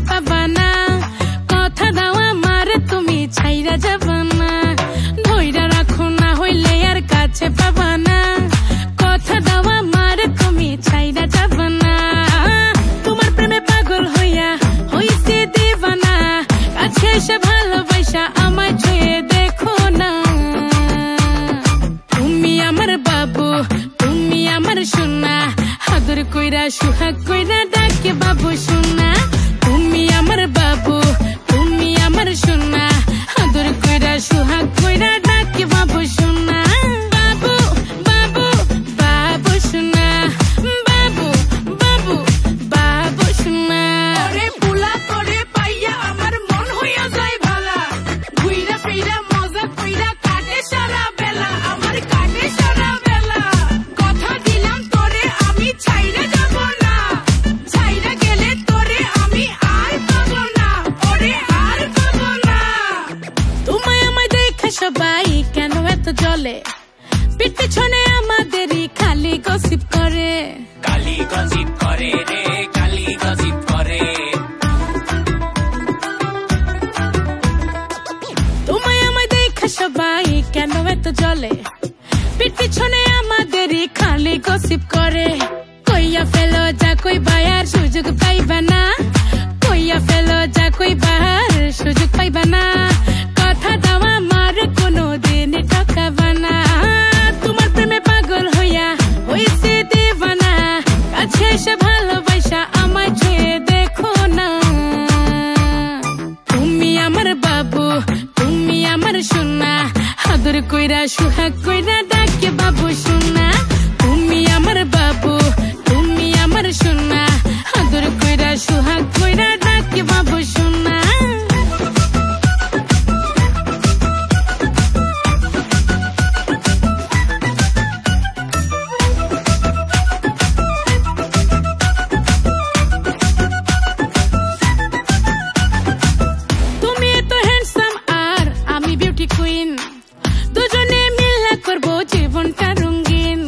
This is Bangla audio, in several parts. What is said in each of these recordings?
পাবা না কথা দাও আমার তুমি ছাইরা যাবা না ধইরা রাখো না হইলে আর কাছে পাবা না কথা দাও আমার তুমি ছাইরা যাবা না তোমার প্রেমে পাগল হইয়া হইছে দিবানা কাছে এসে ভালোবাসা আমায় ছুঁয়ে দেখো না তুমি আমার বাবু তুমি আমার সোনা আদর কইরা সুহাগ কইরা ডাকে বাবু সোনা তুমি আমার বাবু তুমি আমার সোনা আদর কইরা সুহাগ কইরা ডাকে বাবু সোনা বাবু বাবু বাবু সোনা বাবু বাবু বাবু সোনা ওরে পুলা করে পাইয়া আমার মন হইয়া যায় ভালা ঘুইরা ফিরা মজা কইরা কাটে সারা বেলা আমার কাটে সারা বেলা কথা দিলাম তোরে আমি ছাইরা যাব না ছাইরা গেলে তোরে আমি আর পাবো না ওরে আর পাবো না তোমায় আমায় দেখে সবাই কেন এত জ্বলে পিঠ পিছনে আমাদেরই খালি গসিপ করে কালি গসিপ করে রে কালি গসিপ করে তোমায় আমায় দেখে সবাই কেন এত জ্বলে পিঠ পিছনে আমাদেরই খালি গসিপ করে কইয়া ফেলো যা কই বায়ার সুযোগ পাইবা না কইয়া ফেলো যা কই বাহার সুযোগ পাইবা না কথা দাও আমার কোনো দিন ঠকাবা না তোমার প্রেমে পাগল হইয়া হইছে দিবানা কাছে এসে ভালোবাসা আমায় ছুঁয়ে দেখো না তুমি আমার বাবু তুমি আমার সোনা আদর কইরা সুহাগ কইরা ডাকে বাবু সোনা তুমি আমার বাবু তুমি আমার সোনা আদর কইরা সুহাগ কইরা ডাকে বাবু সোনা তুমি এত হ্যান্ডসাম আর আমি বিউটি কুইন দুজনে মিলে করবো জীবনটা রঙিন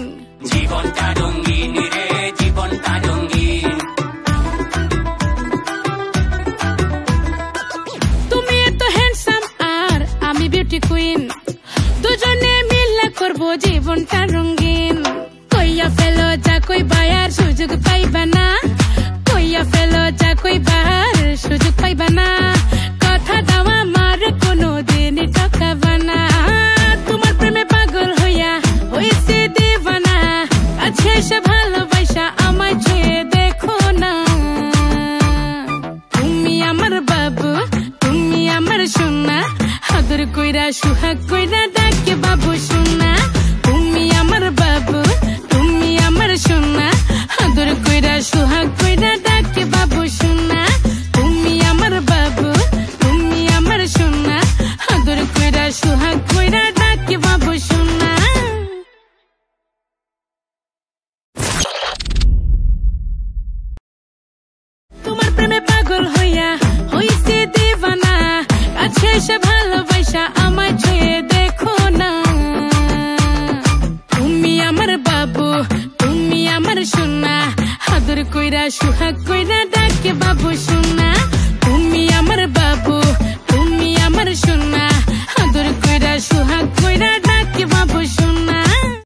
জীবনটা রঙিন রে জীবনটা রঙিন তুমি এত হ্যান্ডসাম আর আমি বিউটি কুইন দুজনে মিলে করবো জীবনটা রঙিন কইয়া ফেলো যা কই বায়ার সুযোগ পাইবা না কইয়া ফেলো যা কই বাহার সুযোগ পাইবা না কথা দাও আমার কোনো দিন ঠকাবা না তোমার প্রেমে পাগল হইয়া হইছে দিবানা কাছে এসে ভালোবাসা আমায় ছুঁয়ে দেখো না তুমি আমার বাবু তুমি আমার সোনা আদর কইরা সুহাগ কইরা ডাকে বাবু সোনা